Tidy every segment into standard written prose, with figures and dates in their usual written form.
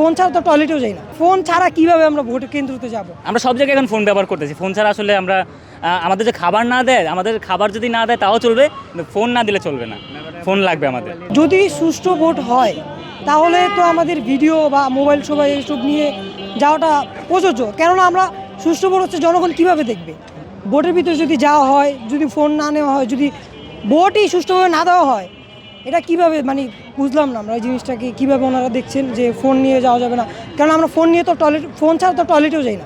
Phone ছাড়া তো টয়লেটেও যাই না। ফোন ছাড়া কিভাবে আমরা ভোট কেন্দ্রতে যাব? আমরা সব জায়গায় এখন ফোন ব্যবহার করতেছি। ফোন ছাড়া আসলে আমরা আমাদের যে খাবার না দেয়, আমাদের খাবার যদি না দেয় তাও চলবে, কিন্তু ফোন না দিলে চলবে না। ফোন লাগবে আমাদের। যদি সুষ্ঠু ভোট হয় তাহলে তো আমাদের ভিডিও বা মোবাইল সবাই এইসব নিয়ে যাওয়াটা প্রযোজ্য। কেননা আমরা সুষ্ঠু ভোট হচ্ছে জনগণ কীভাবে দেখবে? ভোটের ভিতরে যদি যাওয়া হয়, যদি ফোন না নেওয়া হয়, যদি ভোটই সুষ্ঠুভাবে না দেওয়া হয়, এটা কিভাবে মানে বুঝলাম না আমরা এই জিনিসটাকে কীভাবে ওনারা দেখছেন যে ফোন নিয়ে যাওয়া যাবে না। কারণ আমরা ফোন নিয়ে তো ফোন ছাড়া তো টয়লেটেও যাই না।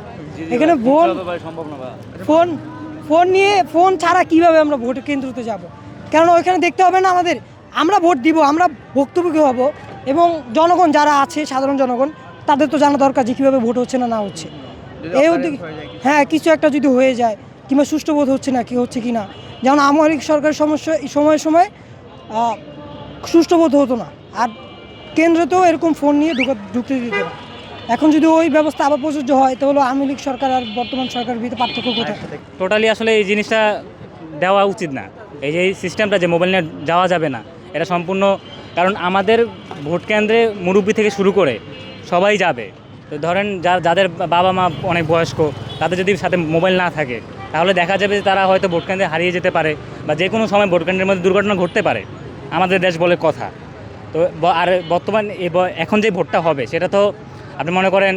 এখানে ফোন ছাড়া কিভাবে আমরা ভোট কেন্দ্রতে যাব? কারণ ওইখানে দেখতে হবে না আমাদের, আমরা ভোট দিব, আমরা ভুক্তভোগী হব, এবং জনগণ যারা আছে, সাধারণ জনগণ, তাদের তো জানা দরকার যে কীভাবে ভোট হচ্ছে না হচ্ছে। এই উদ্যোগে হ্যাঁ, কিছু একটা যদি হয়ে যায় কিংবা সুষ্ঠু ভোট হচ্ছে না কি হচ্ছে কি না, যেমন আওয়ামী লীগ সরকারের সময় সুষ্ঠু ভোট হতো না, আর কেন্দ্রতেও এরকম ফোন নিয়ে ঢুকতে দিত না। এখন যদি ওই ব্যবস্থা আবার প্রযোজ্য হয় তাহলে আওয়ামী লীগ সরকার আর বর্তমান সরকারের ভিতরে পার্থক্য কোথায়? টোটালি আসলে এই জিনিসটা দেওয়া উচিত না। এই যে সিস্টেমটা যে মোবাইল নিয়ে যাওয়া যাবে না, এটা সম্পূর্ণ, কারণ আমাদের ভোট কেন্দ্রে মুরব্বি থেকে শুরু করে সবাই যাবে। তো ধরেন যাদের বাবা মা অনেক বয়স্ক, তাদের যদি সাথে মোবাইল না থাকে তাহলে দেখা যাবে যে তারা হয়তো ভোট কেন্দ্রে হারিয়ে যেতে পারে, বা যে কোনো সময় ভোট কেন্দ্রের মধ্যে দুর্ঘটনা ঘটতে পারে। আমাদের দেশ বলে কথা। তো আর বর্তমান এখন যে ভোটটা হবে সেটা তো আপনি মনে করেন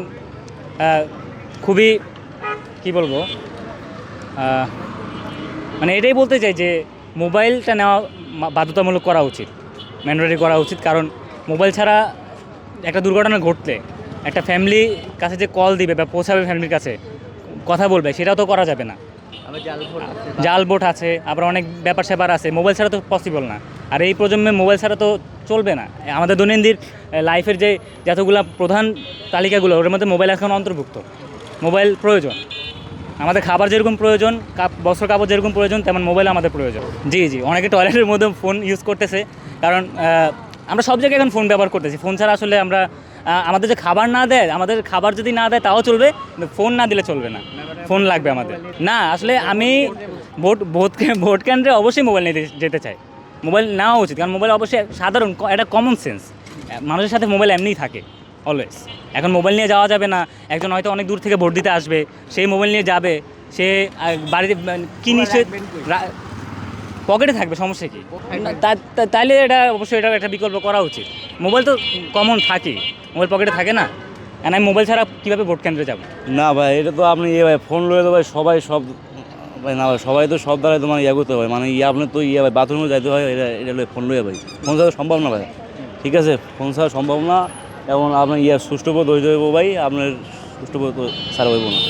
খুবই কি বলবো, মানে এটাই বলতে চাই যে মোবাইলটা নেওয়া বাধ্যতামূলক করা উচিত, ম্যান্ডেটরি করা উচিত। কারণ মোবাইল ছাড়া একটা দুর্ঘটনা ঘটলে একটা ফ্যামিলির কাছে যে কল দিবে বা পৌঁছাবে ফ্যামিলির কাছে কথা বলবে, সেটাও তো করা যাবে না। জাল ভোট আছে, আবার অনেক ব্যাপার স্যাপার আছে, মোবাইল ছাড়া তো পসিবল না। আর এই প্রজন্মে মোবাইল ছাড়া তো চলবে না। আমাদের দৈনন্দিন লাইফের যে যতগুলো প্রধান তালিকাগুলো, ওর মধ্যে মোবাইল এখন অন্তর্ভুক্ত। মোবাইল প্রয়োজন, আমাদের খাবার যেরকম প্রয়োজন, বস্ত্র কাপড় যেরকম প্রয়োজন, তেমন মোবাইল আমাদের প্রয়োজন। জি, অনেকে টয়লেটের মধ্যে ফোন ইউজ করতেছে, কারণ আমরা সব জায়গায় এখন ফোন ব্যবহার করতেছি। ফোন ছাড়া আসলে আমরা আমাদের যে খাবার না দেয়, আমাদের খাবার যদি না দেয় তাও চলবে, কিন্তু ফোন না দিলে চলবে না। ফোন লাগবে আমাদের। না, আসলে আমি ভোট কেন্দ্রে অবশ্যই মোবাইল নিয়ে যেতে চাই। মোবাইল নেওয়া উচিত, কারণ মোবাইল অবশ্যই সাধারণ একটা কমন সেন্স। মানুষের সাথে মোবাইল এমনিই থাকে অলওয়েজ। এখন মোবাইল নিয়ে যাওয়া যাবে না। একজন হয়তো অনেক দূর থেকে ভোট দিতে আসবে, সেই মোবাইল নিয়ে যাবে, সে বাড়িতে কি নিশ্চয় পকেটে থাকবে, সমস্যা কি? তাইলে এটা অবশ্যই এটা একটা বিকল্প করা উচিত। মোবাইল তো কমন থাকেই, মোবাইল পকেটে থাকে না। আর আমি মোবাইল ছাড়া কীভাবে ভোট কেন্দ্রে যাবো? না ভাই, এটা তো আপনি ভাই ফোন লয়ে তো ভাই সবাই সব ভাই না ভাই, সবাই তো সব দ্বারাই তোমার করতে হয়, মানে আপনি তো ভাই বাথরুমে যাইতে হয়, এটা ফোন লয়ে ভাই। ফোন ছাড়া সম্ভব না ভাই, ঠিক আছে? ফোন ছাড়া সম্ভব না, এবং আপনার সুষ্ঠু বোধ হয়ে যাবো ভাই, আপনার সুষ্ঠু বোধ ছাড়া হইব না।